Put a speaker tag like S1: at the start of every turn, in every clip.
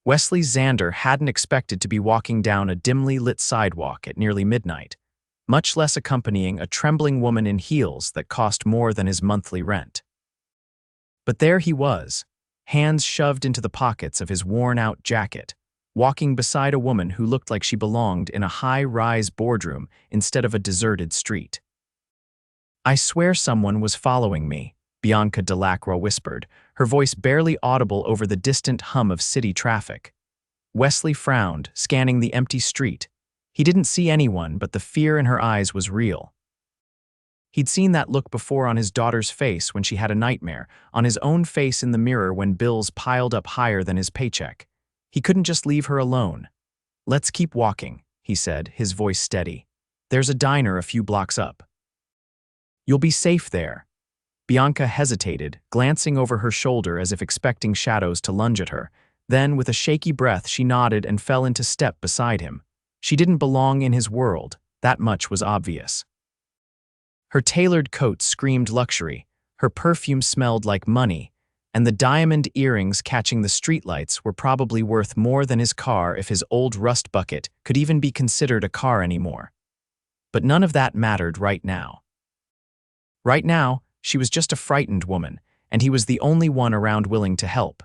S1: Wesley Xander hadn't expected to be walking down a dimly lit sidewalk at nearly midnight, much less accompanying a trembling woman in heels that cost more than his monthly rent. But there he was, hands shoved into the pockets of his worn-out jacket, walking beside a woman who looked like she belonged in a high-rise boardroom instead of a deserted street. "I swear someone was following me," Bianca Delacroix whispered, her voice barely audible over the distant hum of city traffic. Wesley frowned, scanning the empty street. He didn't see anyone, but the fear in her eyes was real. He'd seen that look before on his daughter's face when she had a nightmare, on his own face in the mirror when bills piled up higher than his paycheck. He couldn't just leave her alone. "Let's keep walking," he said, his voice steady. "There's a diner a few blocks up. You'll be safe there." Bianca hesitated, glancing over her shoulder as if expecting shadows to lunge at her. Then, with a shaky breath, she nodded and fell into step beside him. She didn't belong in his world, that much was obvious. Her tailored coat screamed luxury, her perfume smelled like money, and the diamond earrings catching the streetlights were probably worth more than his car if his old rust bucket could even be considered a car anymore. But none of that mattered right now. Right now, she was just a frightened woman, and he was the only one around willing to help.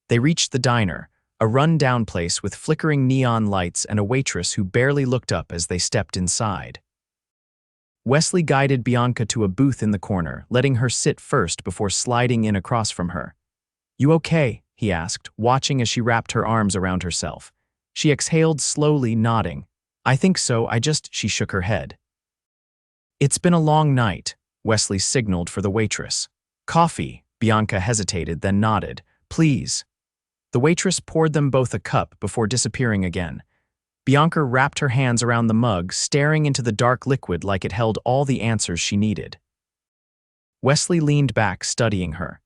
S1: They reached the diner, a run-down place with flickering neon lights and a waitress who barely looked up as they stepped inside. Wesley guided Bianca to a booth in the corner, letting her sit first before sliding in across from her. "You okay?" he asked, watching as she wrapped her arms around herself. She exhaled slowly, nodding. "I think so, she shook her head. "It's been a long night," Wesley signaled for the waitress. "Coffee," Bianca hesitated, then nodded. "Please." The waitress poured them both a cup before disappearing again. Bianca wrapped her hands around the mug, staring into the dark liquid like it held all the answers she needed. Wesley leaned back, studying her.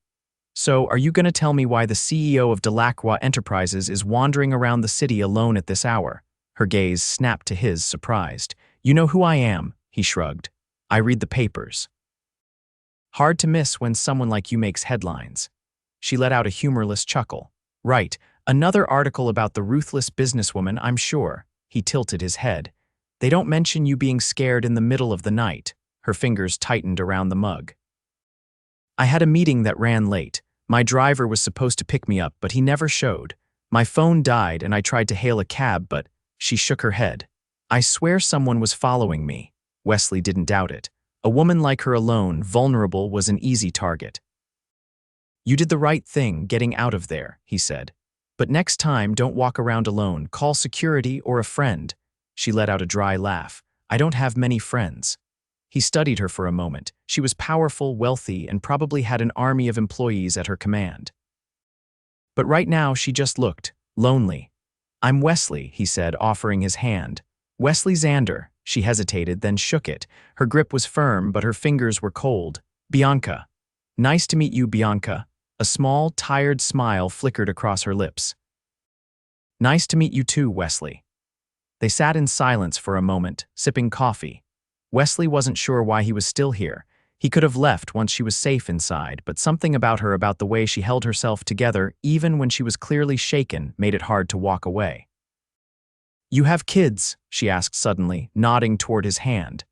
S1: "So, are you going to tell me why the CEO of Delacroix Enterprises is wandering around the city alone at this hour?" Her gaze snapped to his, surprised. "You know who I am," he shrugged. "I read the papers." "Hard to miss when someone like you makes headlines." She let out a humorless chuckle. "Right, another article about the ruthless businesswoman, I'm sure." He tilted his head. "They don't mention you being scared in the middle of the night." Her fingers tightened around the mug. "I had a meeting that ran late. My driver was supposed to pick me up, but he never showed. My phone died and I tried to hail a cab, but..." She shook her head. "I swear someone was following me." Wesley didn't doubt it. A woman like her alone, vulnerable, was an easy target. "You did the right thing getting out of there," he said. "But next time, don't walk around alone. Call security or a friend." She let out a dry laugh. "I don't have many friends." He studied her for a moment. She was powerful, wealthy, and probably had an army of employees at her command. But right now, she just looked lonely. "I'm Wesley," he said, offering his hand. "Wesley Xander." She hesitated, then shook it. Her grip was firm, but her fingers were cold. "Bianca." "Nice to meet you, Bianca." A small, tired smile flickered across her lips. "Nice to meet you too, Wesley." They sat in silence for a moment, sipping coffee. Wesley wasn't sure why he was still here. He could have left once she was safe inside, but something about her, about the way she held herself together, even when she was clearly shaken, made it hard to walk away. "You have kids?" she asked suddenly, nodding toward his hand.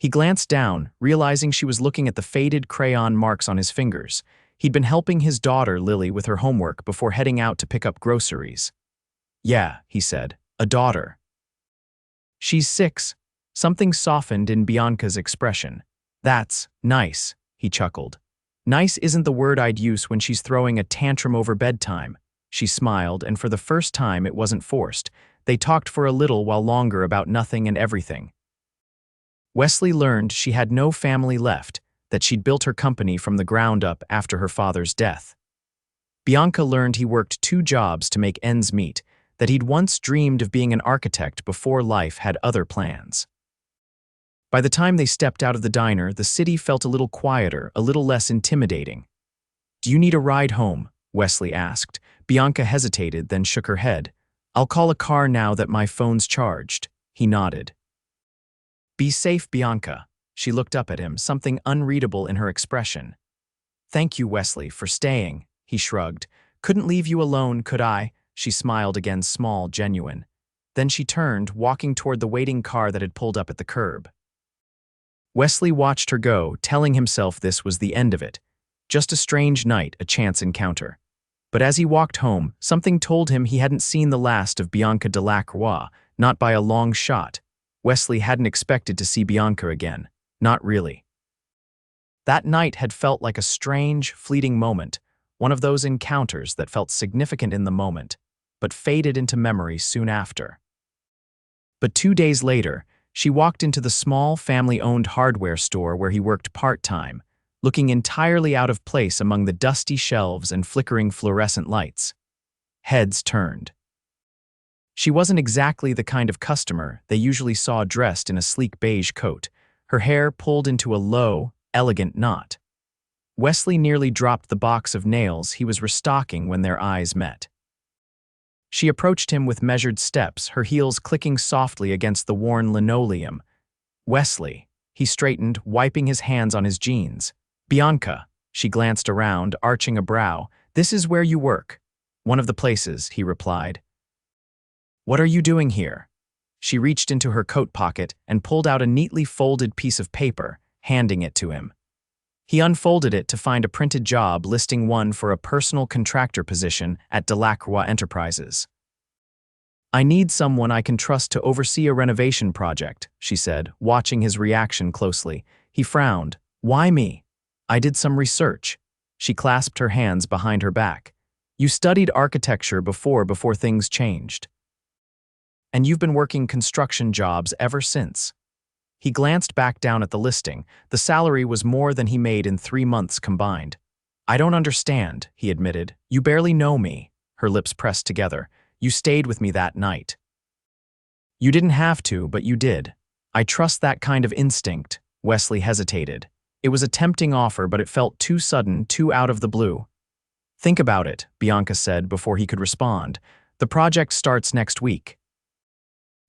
S1: He glanced down, realizing she was looking at the faded crayon marks on his fingers. He'd been helping his daughter, Lily, with her homework before heading out to pick up groceries. "Yeah," he said, "a daughter." "She's 6. Something softened in Bianca's expression. "That's nice," he chuckled. "Nice isn't the word I'd use when she's throwing a tantrum over bedtime." She smiled, and for the first time it wasn't forced. They talked for a little while longer about nothing and everything. Wesley learned she had no family left, that she'd built her company from the ground up after her father's death. Bianca learned he worked 2 jobs to make ends meet, that he'd once dreamed of being an architect before life had other plans. By the time they stepped out of the diner, the city felt a little quieter, a little less intimidating. "Do you need a ride home?" Wesley asked. Bianca hesitated, then shook her head. "I'll call a car now that my phone's charged." He nodded. "Be safe, Bianca." She looked up at him, something unreadable in her expression. "Thank you, Wesley, for staying," he shrugged. "Couldn't leave you alone, could I?" She smiled again, small, genuine. Then she turned, walking toward the waiting car that had pulled up at the curb. Wesley watched her go, telling himself this was the end of it. Just a strange night, a chance encounter. But as he walked home, something told him he hadn't seen the last of Bianca Delacroix, not by a long shot. Wesley hadn't expected to see Bianca again. Not really. That night had felt like a strange, fleeting moment, one of those encounters that felt significant in the moment, but faded into memory soon after. But 2 days later, she walked into the small, family-owned hardware store where he worked part-time, looking entirely out of place among the dusty shelves and flickering fluorescent lights. Heads turned. She wasn't exactly the kind of customer they usually saw dressed in a sleek beige coat, her hair pulled into a low, elegant knot. Wesley nearly dropped the box of nails he was restocking when their eyes met. She approached him with measured steps, her heels clicking softly against the worn linoleum. "Wesley," he straightened, wiping his hands on his jeans. "Bianca," she glanced around, arching a brow. "This is where you work." "One of the places," he replied. "What are you doing here?" She reached into her coat pocket and pulled out a neatly folded piece of paper, handing it to him. He unfolded it to find a printed job listing one for a personal contractor position at Delacroix Enterprises. "I need someone I can trust to oversee a renovation project," she said, watching his reaction closely. He frowned. "Why me?" "I did some research." She clasped her hands behind her back. "You studied architecture before things changed. And you've been working construction jobs ever since." He glanced back down at the listing. The salary was more than he made in 3 months combined. "I don't understand," he admitted. "You barely know me." Her lips pressed together. "You stayed with me that night." "You didn't have to, but you did. I trust that kind of instinct." Wesley hesitated. It was a tempting offer, but it felt too sudden, too out of the blue. "Think about it," Bianca said before he could respond. "The project starts next week.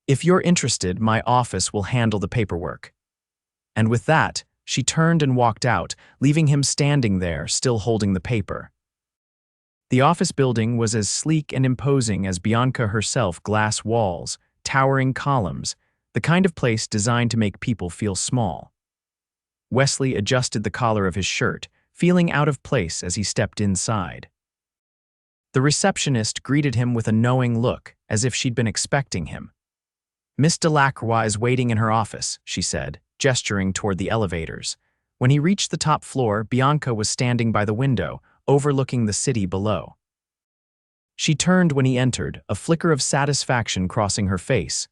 S1: If you're interested, my office will handle the paperwork." And with that, she turned and walked out, leaving him standing there, still holding the paper. The office building was as sleek and imposing as Bianca herself, glass walls, towering columns, the kind of place designed to make people feel small. Wesley adjusted the collar of his shirt, feeling out of place as he stepped inside. The receptionist greeted him with a knowing look, as if she'd been expecting him. "Miss Delacroix is waiting in her office," she said, gesturing toward the elevators. When he reached the top floor, Bianca was standing by the window, overlooking the city below. She turned when he entered, a flicker of satisfaction crossing her face.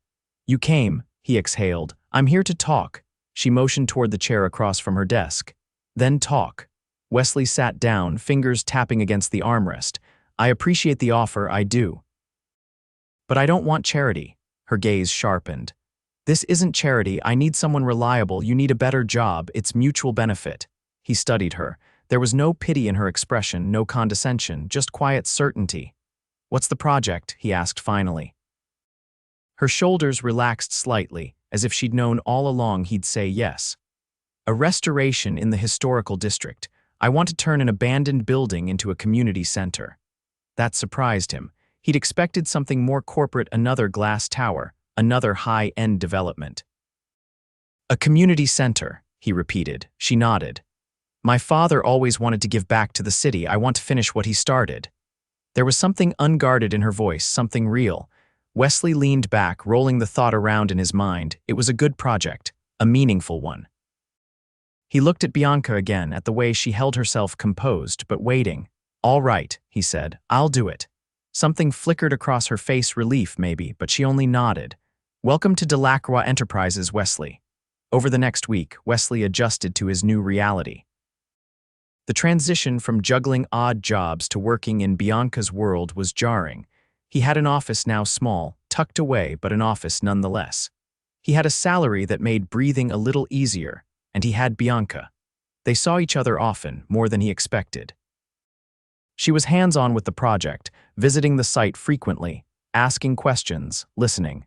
S1: "You came," he exhaled. "I'm here to talk." She motioned toward the chair across from her desk. "Then talk." Wesley sat down, fingers tapping against the armrest. "I appreciate the offer, I do. But I don't want charity." Her gaze sharpened. "This isn't charity. I need someone reliable. You need a better job. It's mutual benefit." He studied her. There was no pity in her expression, no condescension, just quiet certainty. "What's the project?" he asked finally. Her shoulders relaxed slightly, as if she'd known all along he'd say yes. "A restoration in the historical district. I want to turn an abandoned building into a community center." That surprised him. He'd expected something more corporate, another glass tower, another high-end development. "A community center," he repeated. She nodded. "My father always wanted to give back to the city. I want to finish what he started." There was something unguarded in her voice, something real. Wesley leaned back, rolling the thought around in his mind. It was a good project, a meaningful one. He looked at Bianca again, at the way she held herself composed, but waiting. "All right," he said. "I'll do it." Something flickered across her face, relief maybe, but she only nodded. "Welcome to Delacroix Enterprises, Wesley." Over the next week, Wesley adjusted to his new reality. The transition from juggling odd jobs to working in Bianca's world was jarring. He had an office now small, tucked away, but an office nonetheless. He had a salary that made breathing a little easier, and he had Bianca. They saw each other often, more than he expected. She was hands-on with the project, visiting the site frequently, asking questions, listening.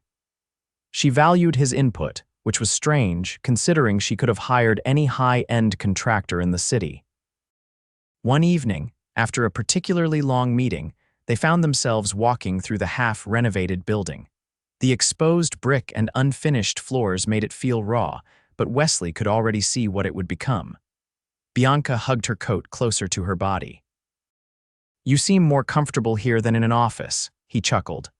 S1: She valued his input, which was strange, considering she could have hired any high-end contractor in the city. One evening, after a particularly long meeting, They found themselves walking through the half-renovated building. The exposed brick and unfinished floors made it feel raw, but Wesley could already see what it would become. Bianca hugged her coat closer to her body. "You seem more comfortable here than in an office," he chuckled.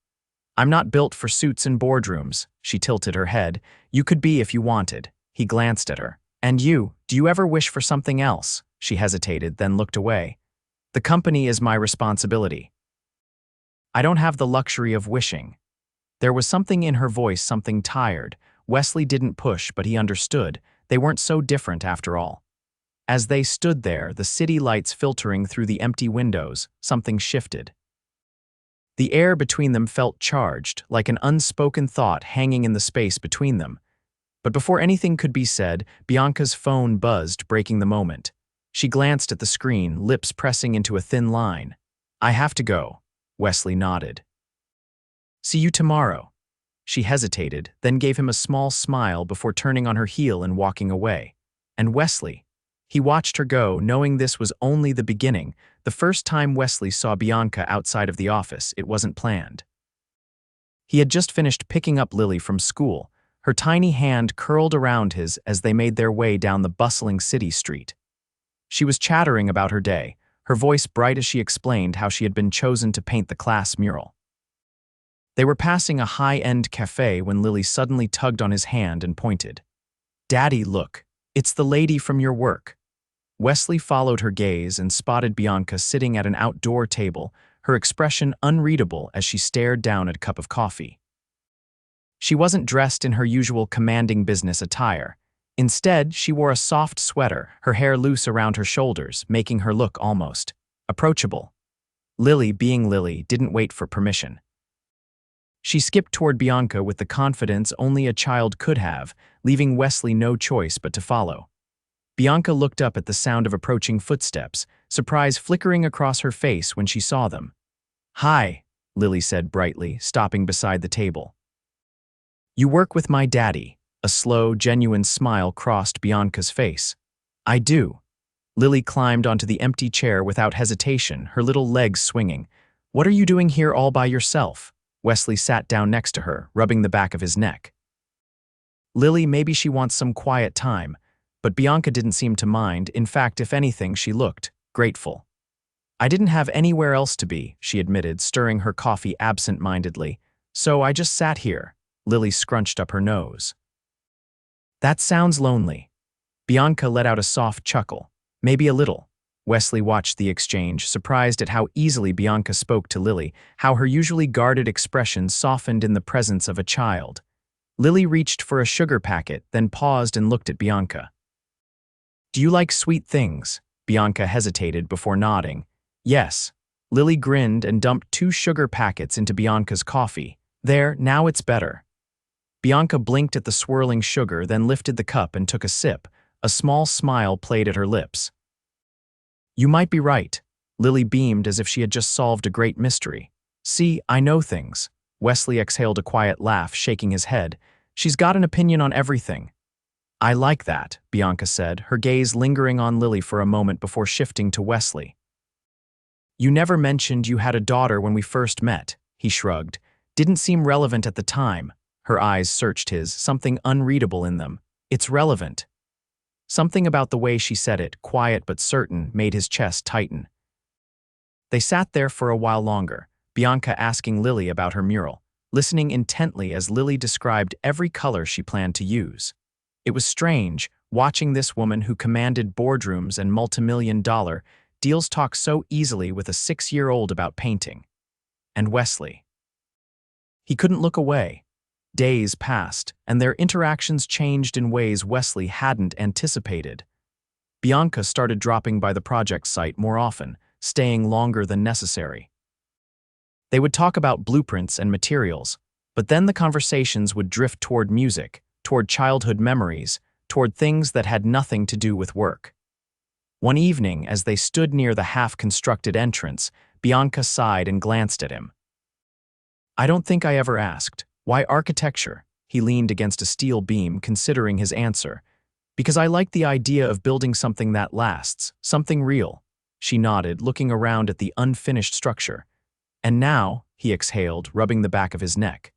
S1: "I'm not built for suits and boardrooms," she tilted her head. "You could be if you wanted." He glanced at her. "And you, do you ever wish for something else?" She hesitated, then looked away. "The company is my responsibility. I don't have the luxury of wishing." There was something in her voice, something tired. Wesley didn't push, but he understood. They weren't so different after all. As they stood there, the city lights filtering through the empty windows, something shifted. The air between them felt charged, like an unspoken thought hanging in the space between them. But before anything could be said, Bianca's phone buzzed, breaking the moment. She glanced at the screen, lips pressing into a thin line. "I have to go," Wesley nodded. "See you tomorrow." She hesitated, then gave him a small smile before turning on her heel and walking away. And Wesley? He watched her go, knowing this was only the beginning. The first time Wesley saw Bianca outside of the office, it wasn't planned. He had just finished picking up Lily from school. Her tiny hand curled around his as they made their way down the bustling city street. She was chattering about her day, her voice bright as she explained how she had been chosen to paint the class mural. They were passing a high-end cafe when Lily suddenly tugged on his hand and pointed. "Daddy, look, it's the lady from your work." Wesley followed her gaze and spotted Bianca sitting at an outdoor table, her expression unreadable as she stared down at a cup of coffee. She wasn't dressed in her usual commanding business attire. Instead, she wore a soft sweater, her hair loose around her shoulders, making her look almost approachable. Lily, being Lily, didn't wait for permission. She skipped toward Bianca with the confidence only a child could have, leaving Wesley no choice but to follow. Bianca looked up at the sound of approaching footsteps, surprise flickering across her face when she saw them. "Hi," Lily said brightly, stopping beside the table. "You work with my daddy." A slow, genuine smile crossed Bianca's face. "I do." Lily climbed onto the empty chair without hesitation, her little legs swinging. "What are you doing here all by yourself?" Wesley sat down next to her, rubbing the back of his neck. "Lily, maybe she wants some quiet time." But Bianca didn't seem to mind. In fact, if anything, she looked grateful. "I didn't have anywhere else to be," she admitted, stirring her coffee absent-mindedly. "So I just sat here." Lily scrunched up her nose. "That sounds lonely." Bianca let out a soft chuckle. "Maybe a little." Wesley watched the exchange, surprised at how easily Bianca spoke to Lily, how her usually guarded expression softened in the presence of a child. Lily reached for a sugar packet, then paused and looked at Bianca. "Do you like sweet things?" Bianca hesitated before nodding. "Yes." Lily grinned and dumped 2 sugar packets into Bianca's coffee. "There, now it's better." Bianca blinked at the swirling sugar, then lifted the cup and took a sip. A small smile played at her lips. "You might be right." Lily beamed as if she had just solved a great mystery. "See, I know things." Wesley exhaled a quiet laugh, shaking his head. "She's got an opinion on everything." "I like that," Bianca said, her gaze lingering on Lily for a moment before shifting to Wesley. "You never mentioned you had a daughter when we first met," he shrugged. "Didn't seem relevant at the time." Her eyes searched his, something unreadable in them. "It's relevant." Something about the way she said it, quiet but certain, made his chest tighten. They sat there for a while longer, Bianca asking Lily about her mural, listening intently as Lily described every color she planned to use. It was strange, watching this woman who commanded boardrooms and multimillion-dollar deals talk so easily with a 6-year-old about painting. And Wesley. He couldn't look away. Days passed, and their interactions changed in ways Wesley hadn't anticipated. Bianca started dropping by the project site more often, staying longer than necessary. They would talk about blueprints and materials, but then the conversations would drift toward music, toward childhood memories, toward things that had nothing to do with work. One evening, as they stood near the half-constructed entrance, Bianca sighed and glanced at him. "I don't think I ever asked, why architecture?" He leaned against a steel beam, considering his answer. "Because I like the idea of building something that lasts, something real." She nodded, looking around at the unfinished structure. And now, he exhaled, rubbing the back of his neck.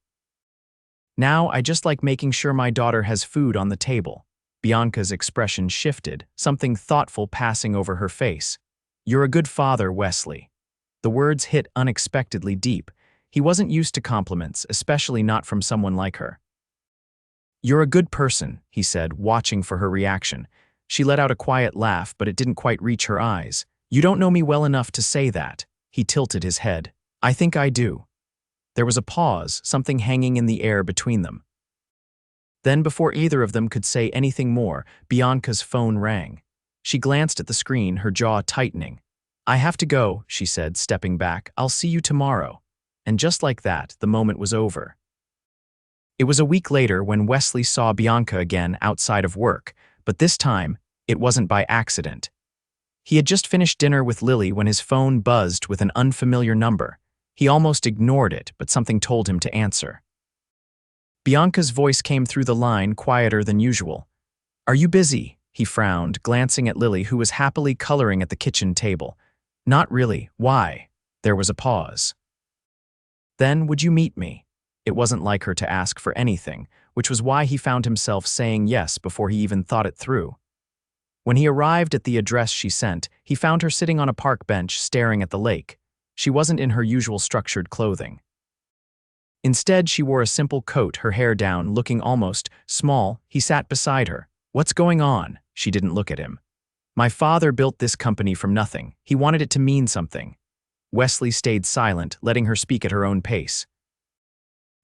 S1: Now I just like making sure my daughter has food on the table. Bianca's expression shifted, something thoughtful passing over her face. You're a good father, Wesley. The words hit unexpectedly deep. He wasn't used to compliments, especially not from someone like her. You're a good person, he said, watching for her reaction. She let out a quiet laugh, but it didn't quite reach her eyes. You don't know me well enough to say that. He tilted his head. I think I do. There was a pause, something hanging in the air between them. Then, before either of them could say anything more, Bianca's phone rang. She glanced at the screen, her jaw tightening. I have to go, she said, stepping back. I'll see you tomorrow. And just like that, the moment was over. It was a week later when Wesley saw Bianca again outside of work, but this time, it wasn't by accident. He had just finished dinner with Lily when his phone buzzed with an unfamiliar number. He almost ignored it, but something told him to answer. Bianca's voice came through the line, quieter than usual. Are you busy? He frowned, glancing at Lily, who was happily coloring at the kitchen table. Not really. Why? There was a pause. Then, would you meet me? It wasn't like her to ask for anything, which was why he found himself saying yes before he even thought it through. When he arrived at the address she sent, he found her sitting on a park bench staring at the lake. She wasn't in her usual structured clothing. Instead, she wore a simple coat, her hair down, looking almost small. He sat beside her. What's going on? She didn't look at him. My father built this company from nothing. He wanted it to mean something. Wesley stayed silent, letting her speak at her own pace.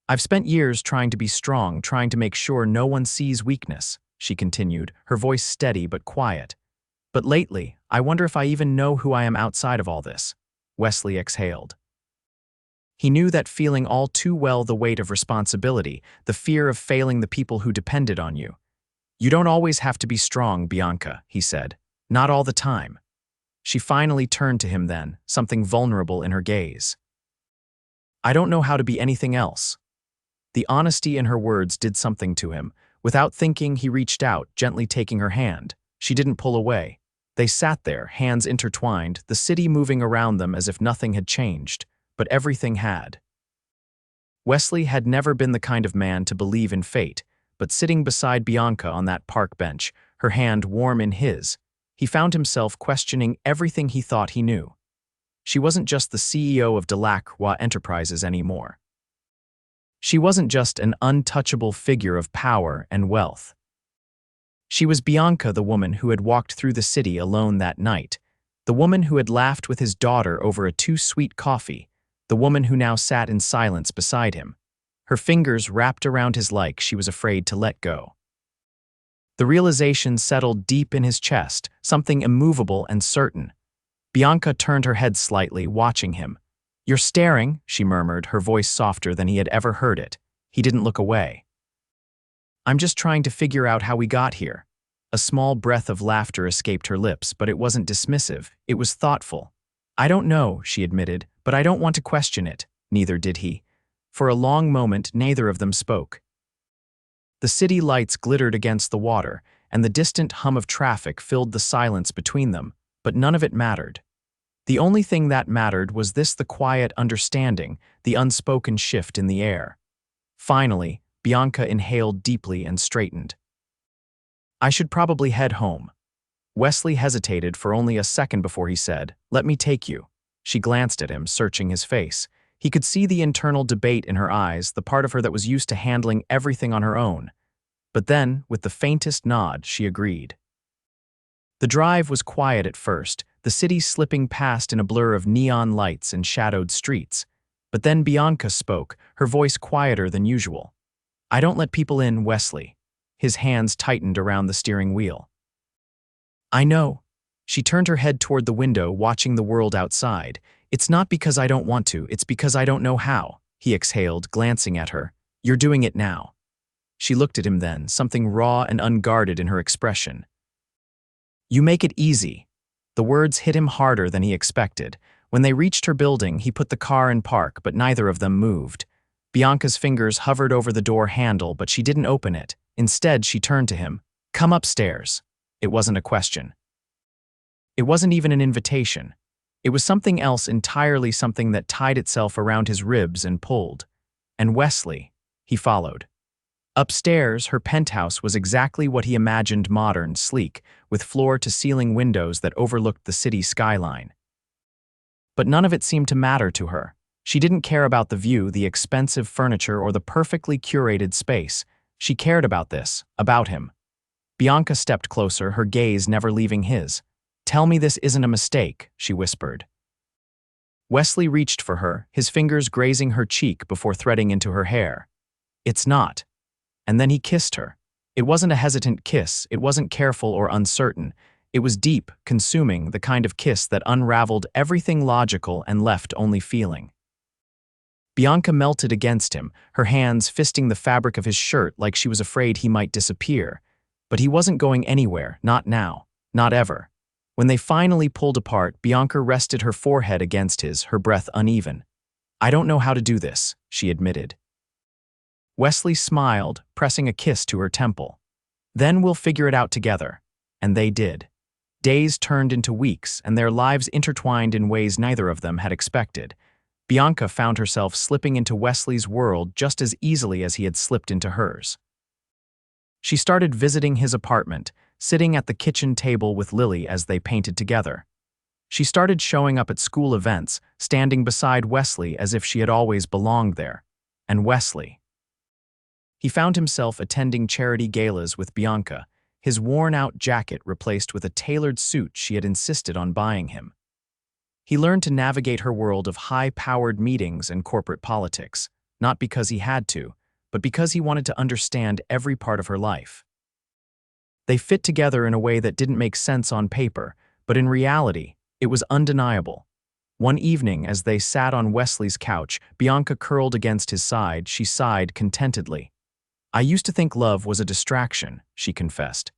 S1: I've spent years trying to be strong, trying to make sure no one sees weakness, she continued, her voice steady but quiet. But lately, I wonder if I even know who I am outside of all this. Wesley exhaled. He knew that feeling all too well, the weight of responsibility, the fear of failing the people who depended on you. You don't always have to be strong, Bianca, he said. Not all the time. She finally turned to him then, something vulnerable in her gaze. I don't know how to be anything else. The honesty in her words did something to him. Without thinking, he reached out, gently taking her hand. She didn't pull away. They sat there, hands intertwined, the city moving around them as if nothing had changed. But everything had. Wesley had never been the kind of man to believe in fate, but sitting beside Bianca on that park bench, her hand warm in his, he found himself questioning everything he thought he knew. She wasn't just the CEO of Delacroix Enterprises anymore. She wasn't just an untouchable figure of power and wealth. She was Bianca, the woman who had walked through the city alone that night, the woman who had laughed with his daughter over a too-sweet coffee, the woman who now sat in silence beside him, her fingers wrapped around his like she was afraid to let go. The realization settled deep in his chest, something immovable and certain. Bianca turned her head slightly, watching him. You're staring, she murmured, her voice softer than he had ever heard it. He didn't look away. I'm just trying to figure out how we got here. A small breath of laughter escaped her lips, but it wasn't dismissive, it was thoughtful. I don't know, she admitted, but I don't want to question it. Neither did he. For a long moment, neither of them spoke. The city lights glittered against the water, and the distant hum of traffic filled the silence between them, but none of it mattered. The only thing that mattered was the quiet understanding, the unspoken shift in the air. Finally, Bianca inhaled deeply and straightened. I should probably head home. Wesley hesitated for only a second before he said, Let me take you. She glanced at him, searching his face. He could see the internal debate in her eyes, the part of her that was used to handling everything on her own. But then, with the faintest nod, she agreed. The drive was quiet at first, the city slipping past in a blur of neon lights and shadowed streets. But then Bianca spoke, her voice quieter than usual. I don't let people in, Wesley. His hands tightened around the steering wheel. I know. She turned her head toward the window, watching the world outside. It's not because I don't want to, it's because I don't know how. He exhaled, glancing at her. You're doing it now. She looked at him then, something raw and unguarded in her expression. You make it easy. The words hit him harder than he expected. When they reached her building, he put the car in park, but neither of them moved. Bianca's fingers hovered over the door handle, but she didn't open it. Instead, she turned to him. Come upstairs. It wasn't a question. It wasn't even an invitation. It was something else entirely, something that tied itself around his ribs and pulled. And Wesley, he followed. Upstairs, her penthouse was exactly what he imagined: modern, sleek, with floor-to-ceiling windows that overlooked the city skyline. But none of it seemed to matter to her. She didn't care about the view, the expensive furniture, or the perfectly curated space. She cared about this, about him. Bianca stepped closer, her gaze never leaving his. "Tell me this isn't a mistake," she whispered. Wesley reached for her, his fingers grazing her cheek before threading into her hair. "It's not." And then he kissed her. It wasn't a hesitant kiss, it wasn't careful or uncertain. It was deep, consuming, the kind of kiss that unraveled everything logical and left only feeling. Bianca melted against him, her hands fisting the fabric of his shirt like she was afraid he might disappear. But he wasn't going anywhere, not now, not ever. When they finally pulled apart, Bianca rested her forehead against his, her breath uneven. "I don't know how to do this," she admitted. Wesley smiled, pressing a kiss to her temple. "Then we'll figure it out together." And they did. Days turned into weeks, and their lives intertwined in ways neither of them had expected. Bianca found herself slipping into Wesley's world just as easily as he had slipped into hers. She started visiting his apartment, sitting at the kitchen table with Lily as they painted together. She started showing up at school events, standing beside Wesley as if she had always belonged there. And Wesley. He found himself attending charity galas with Bianca, his worn-out jacket replaced with a tailored suit she had insisted on buying him. He learned to navigate her world of high-powered meetings and corporate politics, not because he had to, but because he wanted to understand every part of her life. They fit together in a way that didn't make sense on paper, but in reality, it was undeniable. One evening, as they sat on Wesley's couch, Bianca curled against his side, she sighed contentedly. "I used to think love was a distraction," she confessed.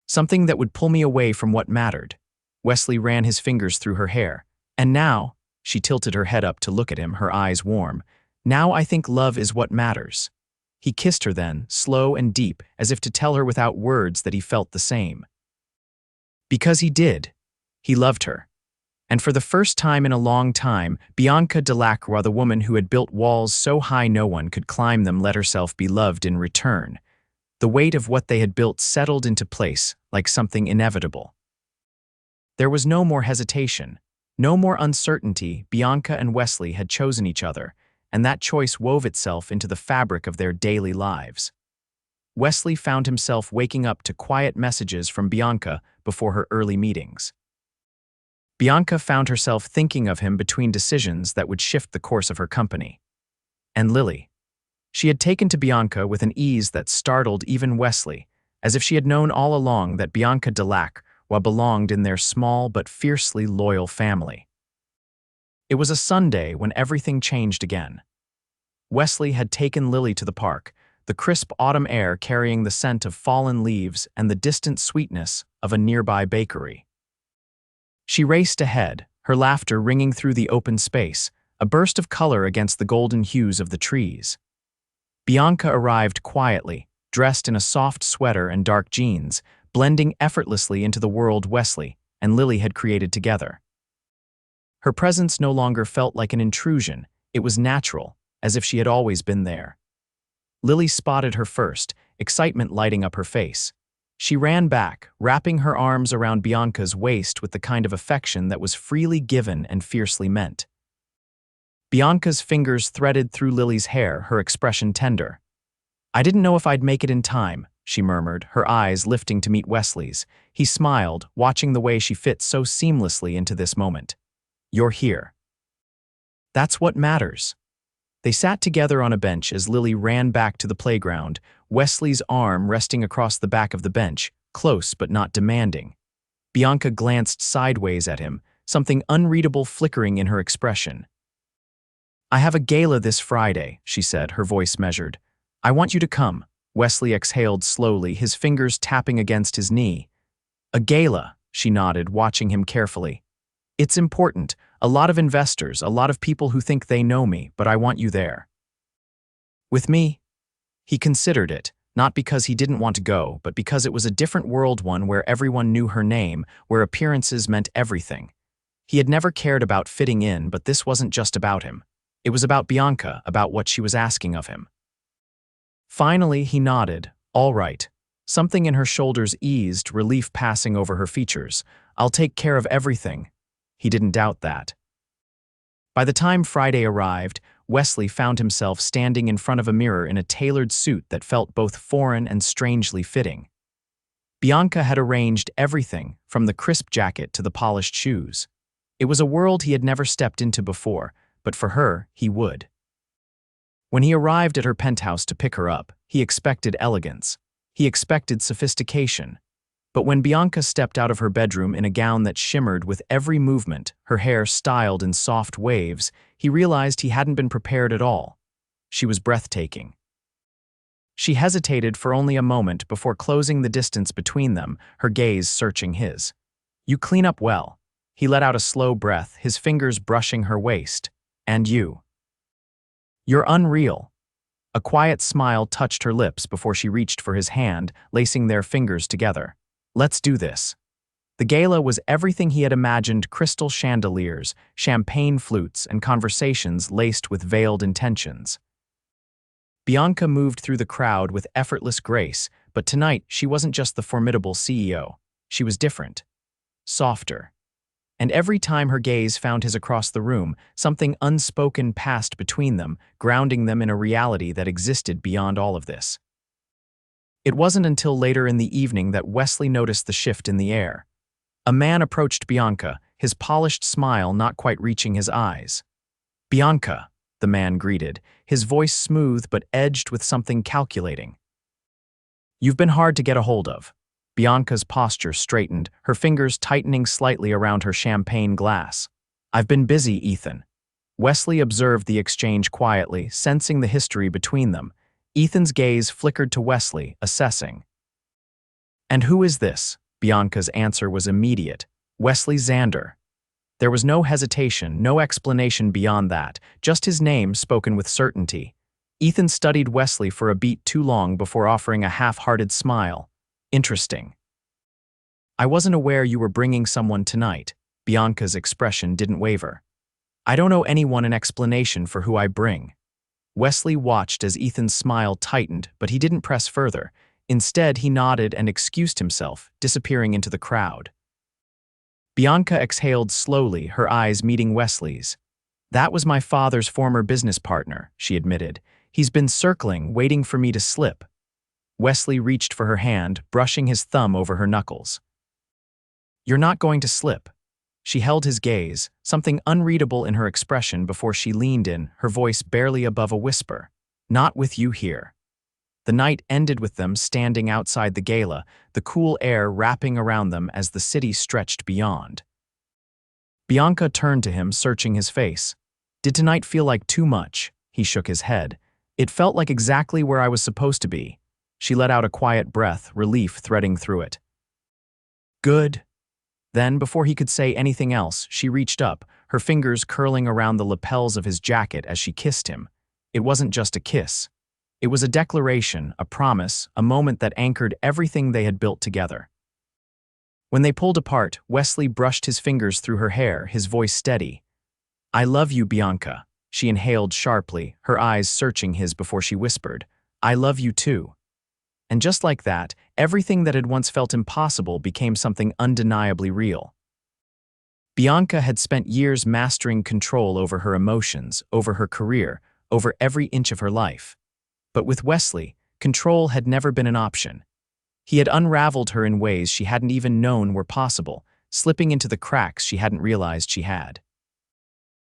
S1: "Something that would pull me away from what mattered." Wesley ran his fingers through her hair. "And now," she tilted her head up to look at him, her eyes warm, "now I think love is what matters." He kissed her then, slow and deep, as if to tell her without words that he felt the same. Because he did. He loved her. And for the first time in a long time, Bianca Delacroix, the woman who had built walls so high no one could climb them, let herself be loved in return. The weight of what they had built settled into place, like something inevitable. There was no more hesitation, no more uncertainty. Bianca and Wesley had chosen each other, and that choice wove itself into the fabric of their daily lives. Wesley found himself waking up to quiet messages from Bianca before her early meetings. Bianca found herself thinking of him between decisions that would shift the course of her company. And Lily. She had taken to Bianca with an ease that startled even Wesley, as if she had known all along that Bianca Delacroix belonged in their small but fiercely loyal family. It was a Sunday when everything changed again. Wesley had taken Lily to the park, the crisp autumn air carrying the scent of fallen leaves and the distant sweetness of a nearby bakery. She raced ahead, her laughter ringing through the open space, a burst of color against the golden hues of the trees. Bianca arrived quietly, dressed in a soft sweater and dark jeans, blending effortlessly into the world Wesley and Lily had created together. Her presence no longer felt like an intrusion, it was natural, as if she had always been there. Lily spotted her first, excitement lighting up her face. She ran back, wrapping her arms around Bianca's waist with the kind of affection that was freely given and fiercely meant. Bianca's fingers threaded through Lily's hair, her expression tender. "I didn't know if I'd make it in time," she murmured, her eyes lifting to meet Wesley's. He smiled, watching the way she fit so seamlessly into this moment. "You're here. That's what matters." They sat together on a bench as Lily ran back to the playground, Wesley's arm resting across the back of the bench, close but not demanding. Bianca glanced sideways at him, something unreadable flickering in her expression. "I have a gala this Friday," she said, her voice measured. "I want you to come." Wesley exhaled slowly, his fingers tapping against his knee. "A gala," she nodded, watching him carefully. "It's important. A lot of investors, a lot of people who think they know me, but I want you there." "With me?" He considered it, not because he didn't want to go, but because it was a different world, one where everyone knew her name, where appearances meant everything. He had never cared about fitting in, but this wasn't just about him. It was about Bianca, about what she was asking of him. Finally, he nodded. All right. Something in her shoulders eased, relief passing over her features. I'll take care of everything. He didn't doubt that. By the time Friday arrived, Wesley found himself standing in front of a mirror in a tailored suit that felt both foreign and strangely fitting. Bianca had arranged everything, from the crisp jacket to the polished shoes. It was a world he had never stepped into before, but for her, he would. When he arrived at her penthouse to pick her up, he expected elegance. He expected sophistication. But when Bianca stepped out of her bedroom in a gown that shimmered with every movement, her hair styled in soft waves, he realized he hadn't been prepared at all. She was breathtaking. She hesitated for only a moment before closing the distance between them, her gaze searching his. You clean up well. He let out a slow breath, his fingers brushing her waist. And you. You're unreal. A quiet smile touched her lips before she reached for his hand, lacing their fingers together. Let's do this. The gala was everything he had imagined: crystal chandeliers, champagne flutes, and conversations laced with veiled intentions. Bianca moved through the crowd with effortless grace, but tonight she wasn't just the formidable CEO. She was different. Softer. And every time her gaze found his across the room, something unspoken passed between them, grounding them in a reality that existed beyond all of this. It wasn't until later in the evening that Wesley noticed the shift in the air. A man approached Bianca, his polished smile not quite reaching his eyes. Bianca, the man greeted, his voice smooth but edged with something calculating. You've been hard to get a hold of. Bianca's posture straightened, her fingers tightening slightly around her champagne glass. I've been busy, Ethan. Wesley observed the exchange quietly, sensing the history between them. Ethan's gaze flickered to Wesley, assessing. And who is this? Bianca's answer was immediate. Wesley Xander. There was no hesitation, no explanation beyond that, just his name spoken with certainty. Ethan studied Wesley for a beat too long before offering a half-hearted smile. Interesting. I wasn't aware you were bringing someone tonight. Bianca's expression didn't waver. I don't owe anyone an explanation for who I bring. Wesley watched as Ethan's smile tightened, but he didn't press further. Instead, he nodded and excused himself, disappearing into the crowd. Bianca exhaled slowly, her eyes meeting Wesley's. That was my father's former business partner, she admitted. He's been circling, waiting for me to slip. Wesley reached for her hand, brushing his thumb over her knuckles. You're not going to slip. She held his gaze, something unreadable in her expression before she leaned in, her voice barely above a whisper. Not with you here. The night ended with them standing outside the gala, the cool air wrapping around them as the city stretched beyond. Bianca turned to him, searching his face. Did tonight feel like too much? He shook his head. It felt like exactly where I was supposed to be. She let out a quiet breath, relief threading through it. Good. Then, before he could say anything else, she reached up, her fingers curling around the lapels of his jacket as she kissed him. It wasn't just a kiss. It was a declaration, a promise, a moment that anchored everything they had built together. When they pulled apart, Wesley brushed his fingers through her hair, his voice steady. I love you, Bianca. She inhaled sharply, her eyes searching his before she whispered, I love you too. And just like that, everything that had once felt impossible became something undeniably real. Bianca had spent years mastering control over her emotions, over her career, over every inch of her life. But with Wesley, control had never been an option. He had unraveled her in ways she hadn't even known were possible, slipping into the cracks she hadn't realized she had.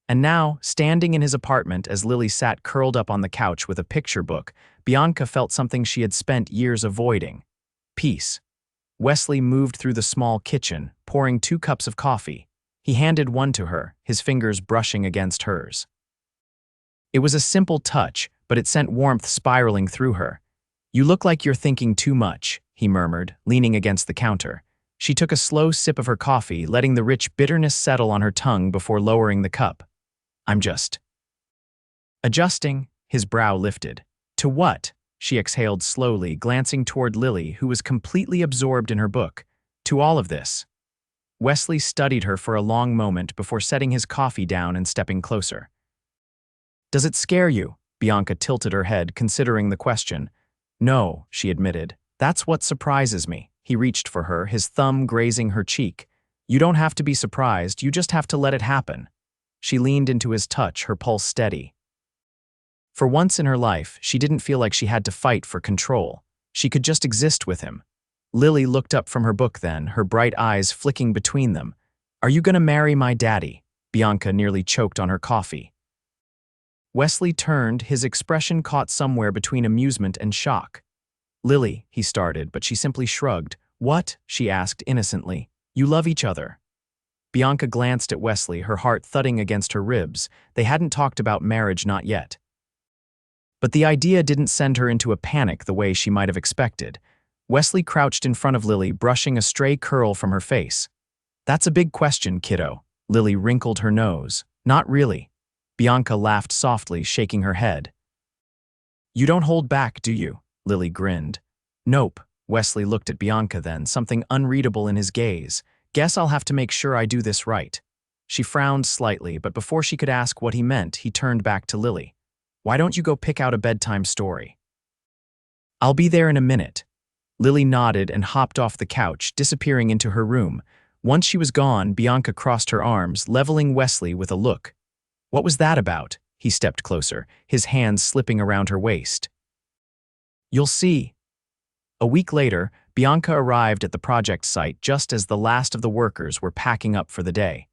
S1: And now, standing in his apartment as Lily sat curled up on the couch with a picture book, Bianca felt something she had spent years avoiding. Peace. Wesley moved through the small kitchen, pouring 2 cups of coffee. He handed one to her, his fingers brushing against hers. It was a simple touch, but it sent warmth spiraling through her. You look like you're thinking too much, he murmured, leaning against the counter. She took a slow sip of her coffee, letting the rich bitterness settle on her tongue before lowering the cup. I'm just adjusting. His brow lifted. To what? She exhaled slowly, glancing toward Lily, who was completely absorbed in her book. To all of this. Wesley studied her for a long moment before setting his coffee down and stepping closer. "Does it scare you?" Bianca tilted her head, considering the question. "No," she admitted. "That's what surprises me." He reached for her, his thumb grazing her cheek. "You don't have to be surprised, you just have to let it happen." She leaned into his touch, her pulse steady. For once in her life, she didn't feel like she had to fight for control. She could just exist with him. Lily looked up from her book then, her bright eyes flicking between them. "Are you gonna marry my daddy?" Bianca nearly choked on her coffee. Wesley turned, his expression caught somewhere between amusement and shock. "Lily," he started, but she simply shrugged. "What?" she asked innocently. "You love each other." Bianca glanced at Wesley, her heart thudding against her ribs. They hadn't talked about marriage, not yet. But the idea didn't send her into a panic the way she might have expected. Wesley crouched in front of Lily, brushing a stray curl from her face. "That's a big question, kiddo." Lily wrinkled her nose. "Not really." Bianca laughed softly, shaking her head. "You don't hold back, do you?" Lily grinned. "Nope." Wesley looked at Bianca then, something unreadable in his gaze. "Guess I'll have to make sure I do this right." She frowned slightly, but before she could ask what he meant, he turned back to Lily. "Why don't you go pick out a bedtime story?" "I'll be there in a minute." Lily nodded and hopped off the couch, disappearing into her room. Once she was gone, Bianca crossed her arms, leveling Wesley with a look. "What was that about?" He stepped closer, his hands slipping around her waist. "You'll see." A week later, Bianca arrived at the project site just as the last of the workers were packing up for the day.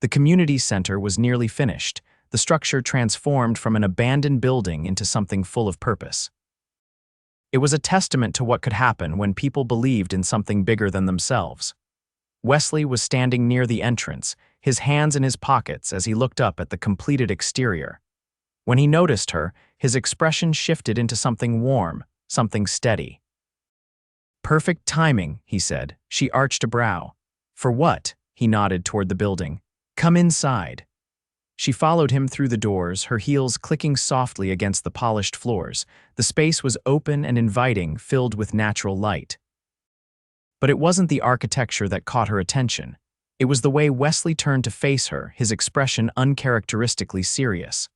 S1: The community center was nearly finished, the structure transformed from an abandoned building into something full of purpose. It was a testament to what could happen when people believed in something bigger than themselves. Wesley was standing near the entrance, his hands in his pockets as he looked up at the completed exterior. When he noticed her, his expression shifted into something warm, something steady. "Perfect timing," he said. She arched a brow. "For what?" He nodded toward the building. "Come inside." She followed him through the doors, her heels clicking softly against the polished floors. The space was open and inviting, filled with natural light. But it wasn't the architecture that caught her attention. It was the way Wesley turned to face her, his expression uncharacteristically serious.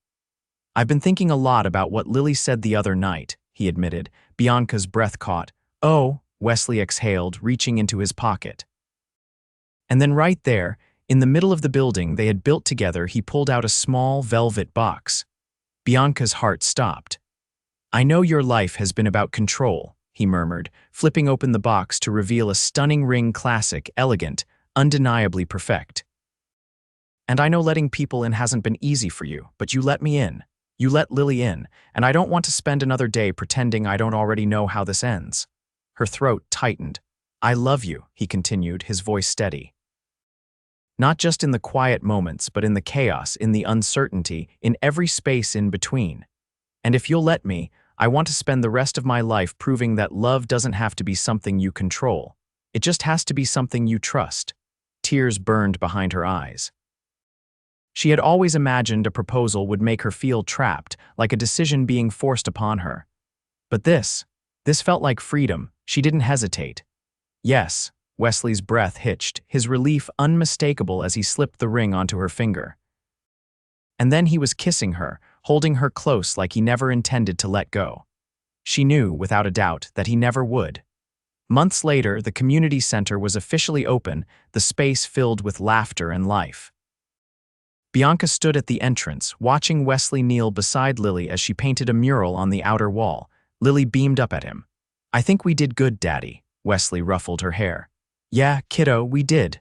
S1: "I've been thinking a lot about what Lily said the other night," he admitted. Bianca's breath caught. "Oh," Wesley exhaled, reaching into his pocket. And then right there, in the middle of the building they had built together, he pulled out a small velvet box. Bianca's heart stopped. "I know your life has been about control," he murmured, flipping open the box to reveal a stunning ring, classic, elegant, undeniably perfect. "And I know letting people in hasn't been easy for you, but you let me in. You let Lily in, and I don't want to spend another day pretending I don't already know how this ends." Her throat tightened. "I love you," he continued, his voice steady. "Not just in the quiet moments, but in the chaos, in the uncertainty, in every space in between. And if you'll let me, I want to spend the rest of my life proving that love doesn't have to be something you control. It just has to be something you trust." Tears burned behind her eyes. She had always imagined a proposal would make her feel trapped, like a decision being forced upon her. But this felt like freedom. She didn't hesitate. "Yes." Wesley's breath hitched, his relief unmistakable as he slipped the ring onto her finger. And then he was kissing her, holding her close like he never intended to let go. She knew, without a doubt, that he never would. Months later, the community center was officially open, the space filled with laughter and life. Bianca stood at the entrance, watching Wesley kneel beside Lily as she painted a mural on the outer wall. Lily beamed up at him. "I think we did good, Daddy." Wesley ruffled her hair. "Yeah, kiddo, we did."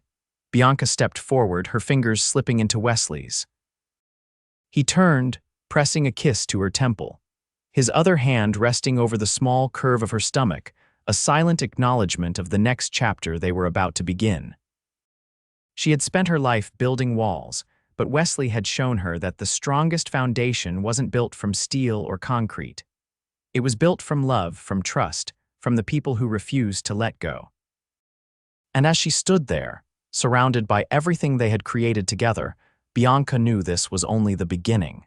S1: Bianca stepped forward, her fingers slipping into Wesley's. He turned, pressing a kiss to her temple, his other hand resting over the small curve of her stomach, a silent acknowledgement of the next chapter they were about to begin. She had spent her life building walls, but Wesley had shown her that the strongest foundation wasn't built from steel or concrete. It was built from love, from trust, from the people who refused to let go. And as she stood there, surrounded by everything they had created together, Bianca knew this was only the beginning.